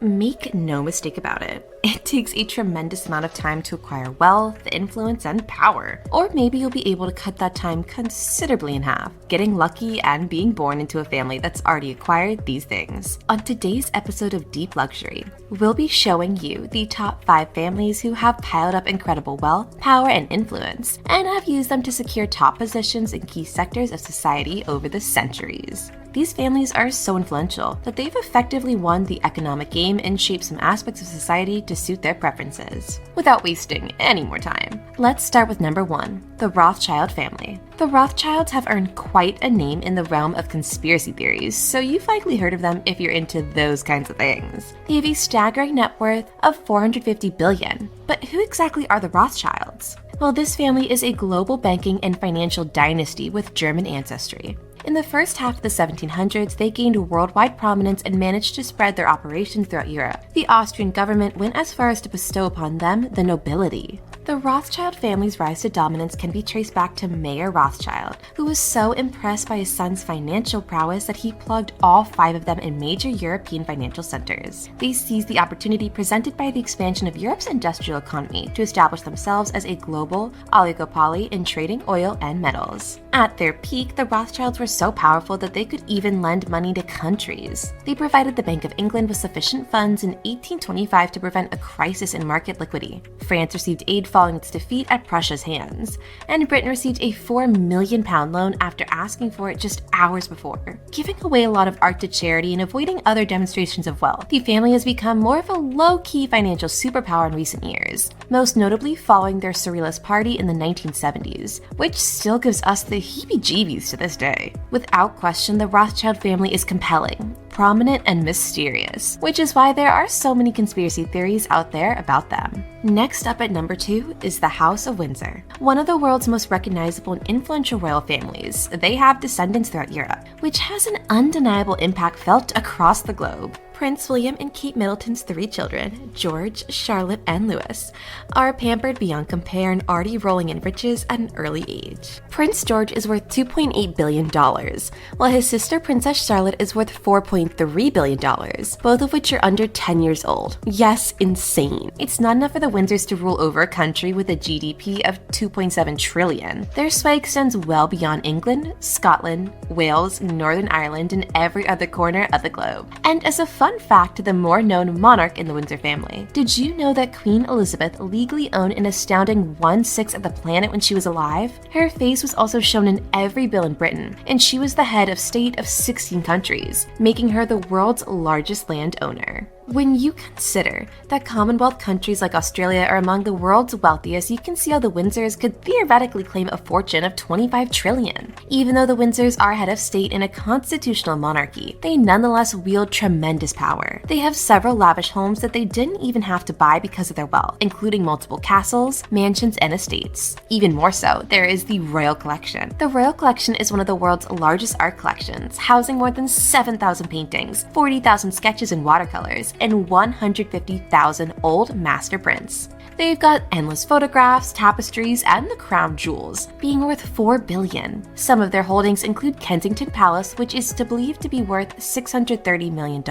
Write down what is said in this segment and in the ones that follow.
Make no mistake about it. It takes a tremendous amount of time to acquire wealth, influence, and power. Or maybe you'll be able to cut that time considerably in half, getting lucky and being born into a family that's already acquired these things. On today's episode of Deep Luxury, we'll be showing you the top 5 families who have piled up incredible wealth, power, and influence, and have used them to secure top positions in key sectors of society over the centuries. These families are so influential that they've effectively won the economic game and shaped some aspects of society to suit their preferences. Without wasting any more time, let's start with number 1, the Rothschild family. The Rothschilds have earned quite a name in the realm of conspiracy theories, so you've likely heard of them if you're into those kinds of things. They have a staggering net worth of $450 billion. But who exactly are the Rothschilds? Well, this family is a global banking and financial dynasty with German ancestry. In the first half of the 1700s, they gained worldwide prominence and managed to spread their operations throughout Europe. The Austrian government went as far as to bestow upon them the nobility. The Rothschild family's rise to dominance can be traced back to Mayer Rothschild, who was so impressed by his son's financial prowess that he plugged all 5 of them in major European financial centers. They seized the opportunity presented by the expansion of Europe's industrial economy to establish themselves as a global oligopoly in trading oil and metals. At their peak, the Rothschilds were so powerful that they could even lend money to countries. They provided the Bank of England with sufficient funds in 1825 to prevent a crisis in market liquidity. France received aid following its defeat at Prussia's hands, and Britain received a £4 million loan after asking for it just hours before. Giving away a lot of art to charity and avoiding other demonstrations of wealth, the family has become more of a low-key financial superpower in recent years, most notably following their surrealist party in the 1970s, which still gives us the heebie-jeebies to this day. Without question, the Rothschild family is compelling, prominent, and mysterious, which is why there are so many conspiracy theories out there about them. Next up at number 2 is the House of Windsor. One of the world's most recognizable and influential royal families, they have descendants throughout Europe, which has an undeniable impact felt across the globe. Prince William and Kate Middleton's 3 children, George, Charlotte, and Louis, are pampered beyond compare and already rolling in riches at an early age. Prince George is worth $2.8 billion, while his sister Princess Charlotte is worth $4.3 billion, both of which are under 10 years old. Yes, insane. It's not enough for the Windsors to rule over a country with a GDP of $2.7 trillion. Their sway extends well beyond England, Scotland, Wales, Northern Ireland, and every other corner of the globe. And as a fun fact to the more known monarch in the Windsor family, did you know that Queen Elizabeth legally owned an astounding 1/6 of the planet when she was alive? Her face was also shown in every bill in Britain, and she was the head of state of 16 countries, making her the world's largest landowner. When you consider that Commonwealth countries like Australia are among the world's wealthiest, you can see how the Windsors could theoretically claim a fortune of $25 trillion. Even though the Windsors are head of state in a constitutional monarchy, they nonetheless wield tremendous power. They have several lavish homes that they didn't even have to buy because of their wealth, including multiple castles, mansions, and estates. Even more so, there is the Royal Collection. The Royal Collection is one of the world's largest art collections, housing more than 7,000 paintings, 40,000 sketches and watercolors, and 150,000 old master prints. They've got endless photographs, tapestries, and the crown jewels, being worth $4 billion. Some of their holdings include Kensington Palace, which is believed to be worth $630 million,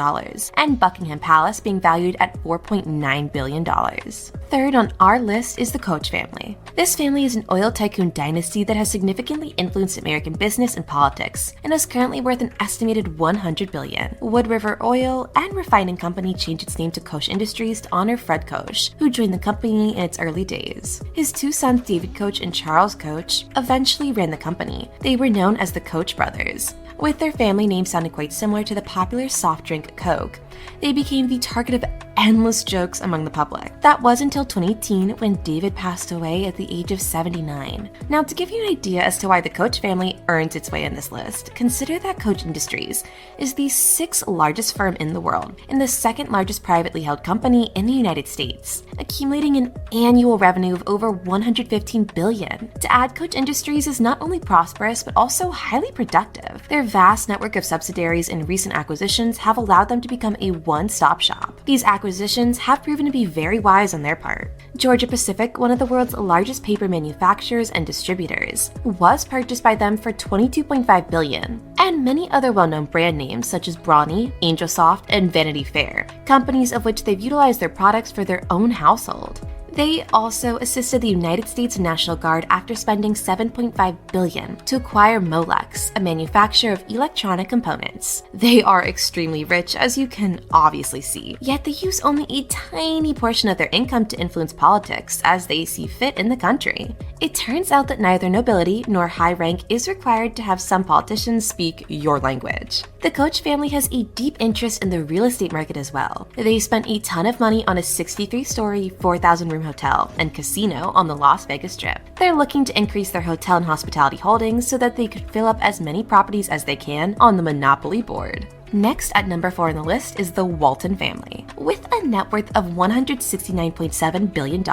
and Buckingham Palace being valued at $4.9 billion. Third on our list is the Koch family. This family is an oil tycoon dynasty that has significantly influenced American business and politics, and is currently worth an estimated $100 billion. Wood River Oil and Refining Company changed its name to Koch Industries to honor Fred Koch, who joined the company in its early days. His 2 sons, David Koch and Charles Koch, eventually ran the company. They were known as the Koch brothers. With their family name sounding quite similar to the popular soft drink Coke, they became the target of endless jokes among the public. That was until 2018 when David passed away at the age of 79. Now, to give you an idea as to why the Koch family earns its way in this list, consider that Koch Industries is the 6th largest firm in the world and the 2nd largest privately held company in the United States, accumulating an annual revenue of over $115 billion. To add, Koch Industries is not only prosperous but also highly productive. Their vast network of subsidiaries and recent acquisitions have allowed them to become a one-stop shop. These acquisitions have proven to be very wise on their part. Georgia Pacific, one of the world's largest paper manufacturers and distributors, was purchased by them for $22.5 billion, and many other well-known brand names such as Brawny, Angelsoft, and Vanity Fair, companies of which they've utilized their products for their own household. They also assisted the United States National Guard after spending $7.5 billion to acquire Molex, a manufacturer of electronic components. They are extremely rich, as you can obviously see, yet they use only a tiny portion of their income to influence politics as they see fit in the country. It turns out that neither nobility nor high rank is required to have some politicians speak your language. The Koch family has a deep interest in the real estate market as well. They spent a ton of money on a 63-story, 4,000-room hotel and casino on the Las Vegas Strip. They're looking to increase their hotel and hospitality holdings so that they could fill up as many properties as they can on the Monopoly board. Next at number 4 on the list is the Walton family. With a net worth of $169.7 billion,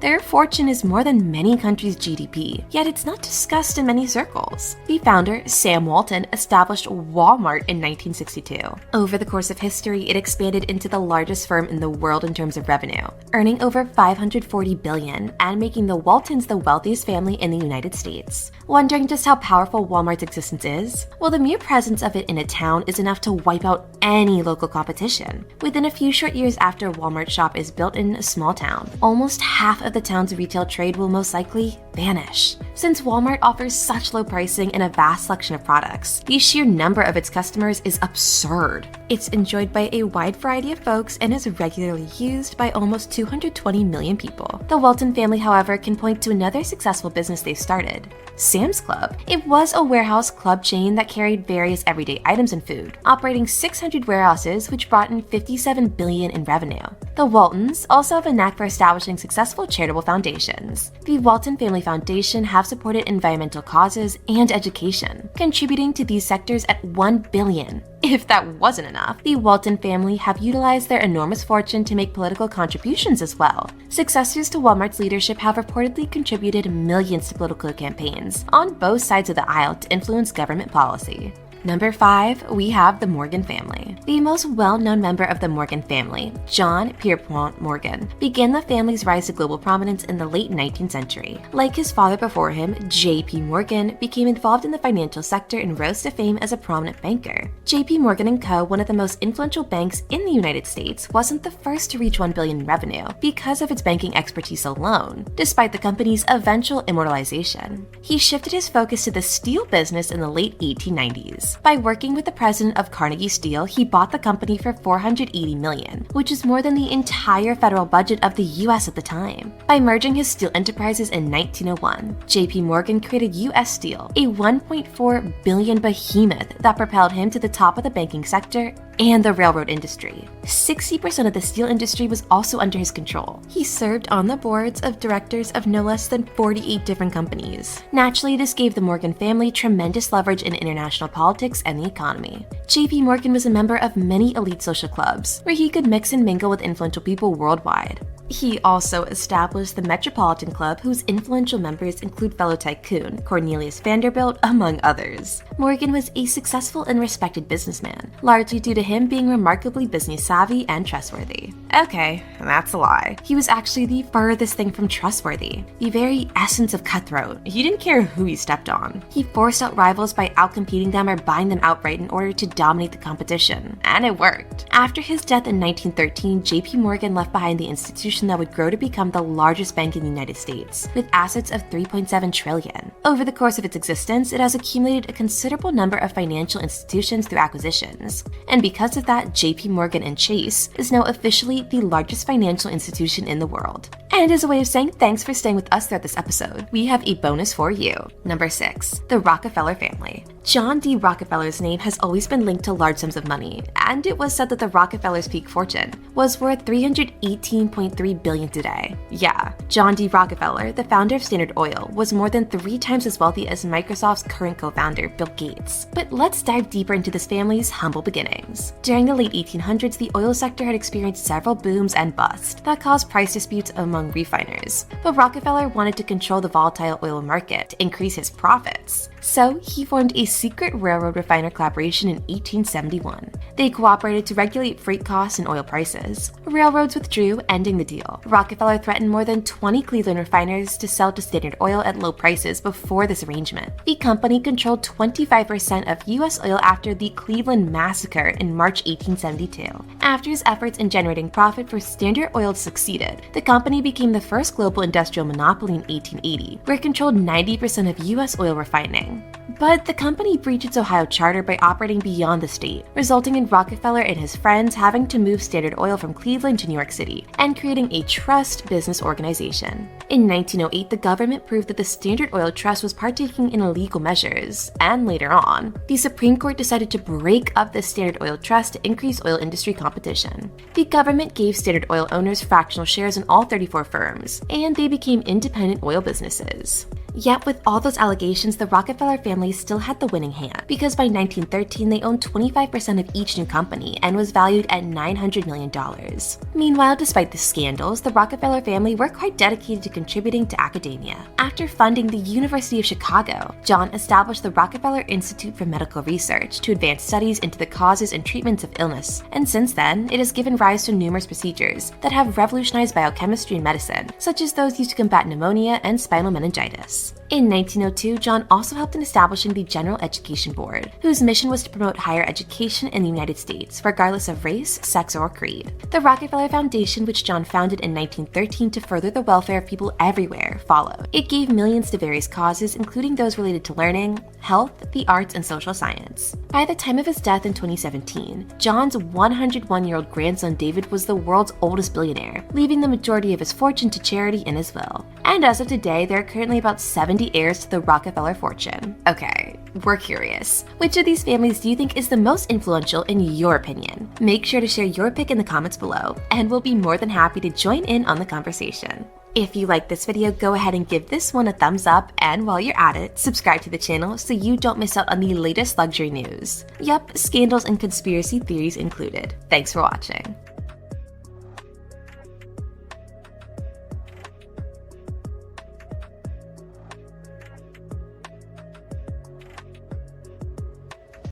their fortune is more than many countries' GDP, yet it's not discussed in many circles. The founder, Sam Walton, established Walmart in 1962. Over the course of history, it expanded into the largest firm in the world in terms of revenue, earning over $540 billion and making the Waltons the wealthiest family in the United States. Wondering just how powerful Walmart's existence is? Well, the mere presence of it in a town is enough to wipe out any local competition. Within a few short years after a Walmart shop is built in a small town, almost half of the town's retail trade will most likely vanish. Since Walmart offers such low pricing and a vast selection of products, the sheer number of its customers is absurd. It's enjoyed by a wide variety of folks and is regularly used by almost 220 million people. The Walton family, however, can point to another successful business they started, Sam's Club. It was a warehouse club chain that carried various everyday items and food, operating 600 warehouses which brought in $57 billion in revenue. The Waltons also have a knack for establishing successful charitable foundations. The Walton Family Foundation have supported environmental causes and education, contributing to these sectors at $1 billion. If that wasn't enough, the Walton family have utilized their enormous fortune to make political contributions as well. Successors to Walmart's leadership have reportedly contributed millions to political campaigns on both sides of the aisle to influence government policy. Number 5, we have the Morgan family. The most well-known member of the Morgan family, John Pierpont Morgan, began the family's rise to global prominence in the late 19th century. Like his father before him, J.P. Morgan became involved in the financial sector and rose to fame as a prominent banker. J.P. Morgan & Co., one of the most influential banks in the United States, wasn't the first to reach $1 billion in revenue because of its banking expertise alone, despite the company's eventual immortalization. He shifted his focus to the steel business in the late 1890s. By working with the president of Carnegie Steel, he bought the company for $480 million, which is more than the entire federal budget of the US at the time. By merging his steel enterprises in 1901, J.P. Morgan created US Steel, a $1.4 billion behemoth that propelled him to the top of the banking sector and the railroad industry. 60% of the steel industry was also under his control. He served on the boards of directors of no less than 48 different companies. Naturally, this gave the Morgan family tremendous leverage in international politics and the economy. J.P. Morgan was a member of many elite social clubs, where he could mix and mingle with influential people worldwide. He also established the Metropolitan Club, whose influential members include fellow tycoon Cornelius Vanderbilt, among others. Morgan was a successful and respected businessman, largely due to him being remarkably business savvy and trustworthy. Okay, that's a lie. He was actually the furthest thing from trustworthy, the very essence of cutthroat. He didn't care who he stepped on. He forced out rivals by outcompeting them or buying them outright in order to dominate the competition, and it worked. After his death in 1913, J.P. Morgan left behind the institution that would grow to become the largest bank in the United States, with assets of $3.7 trillion. Over the course of its existence, it has accumulated a considerable number of financial institutions through acquisitions, and because of that, J.P. Morgan & Chase is now officially the largest financial institution in the world. And as a way of saying thanks for staying with us throughout this episode, we have a bonus for you. Number 6, the Rockefeller family. John D. Rockefeller's name has always been linked to large sums of money, and it was said that the Rockefellers' peak fortune was worth $318.3 billion today. Yeah, John D. Rockefeller, the founder of Standard Oil, was more than 3 times as wealthy as Microsoft's current co-founder, Bill Gates. But let's dive deeper into this family's humble beginnings. During the late 1800s, the oil sector had experienced several booms and busts that caused price disputes among among refiners. But Rockefeller wanted to control the volatile oil market to increase his profits. So he formed a secret railroad refiner collaboration in 1871. They cooperated to regulate freight costs and oil prices. Railroads withdrew, ending the deal. Rockefeller threatened more than 20 Cleveland refiners to sell to Standard Oil at low prices before this arrangement. The company controlled 25% of U.S. oil after the Cleveland Massacre in March 1872. After his efforts in generating profit for Standard Oil succeeded, the company became the first global industrial monopoly in 1880, where it controlled 90% of U.S. oil refining. But the company breached its Ohio charter by operating beyond the state, resulting in Rockefeller and his friends having to move Standard Oil from Cleveland to New York City and creating a trust business organization. In 1908, the government proved that the Standard Oil Trust was partaking in illegal measures, and later on, the Supreme Court decided to break up the Standard Oil Trust to increase oil industry competition. The government gave Standard Oil owners fractional shares in all 34 firms, and they became independent oil businesses. Yet with all those allegations, the Rockefeller family still had the winning hand, because by 1913 they owned 25% of each new company and was valued at $900 million. Meanwhile, despite the scandals, the Rockefeller family were quite dedicated to contributing to academia. After funding the University of Chicago, John established the Rockefeller Institute for Medical Research to advance studies into the causes and treatments of illness, and since then, it has given rise to numerous procedures that have revolutionized biochemistry and medicine, such as those used to combat pneumonia and spinal meningitis. In 1902, John also helped in establishing the General Education Board, whose mission was to promote higher education in the United States, regardless of race, sex, or creed. The Rockefeller Foundation, which John founded in 1913 to further the welfare of people everywhere, followed. It gave millions to various causes, including those related to learning, health, the arts, and social science. By the time of his death in 2017, John's 101-year-old grandson David was the world's oldest billionaire, leaving the majority of his fortune to charity in his will. And as of today, there are currently about 70 heirs to the Rockefeller fortune. Okay, we're curious. Which of these families do you think is the most influential in your opinion? Make sure to share your pick in the comments below, and we'll be more than happy to join in on the conversation. If you liked this video, go ahead and give this one a thumbs up, and while you're at it, subscribe to the channel so you don't miss out on the latest luxury news. Yup, scandals and conspiracy theories included. Thanks for watching.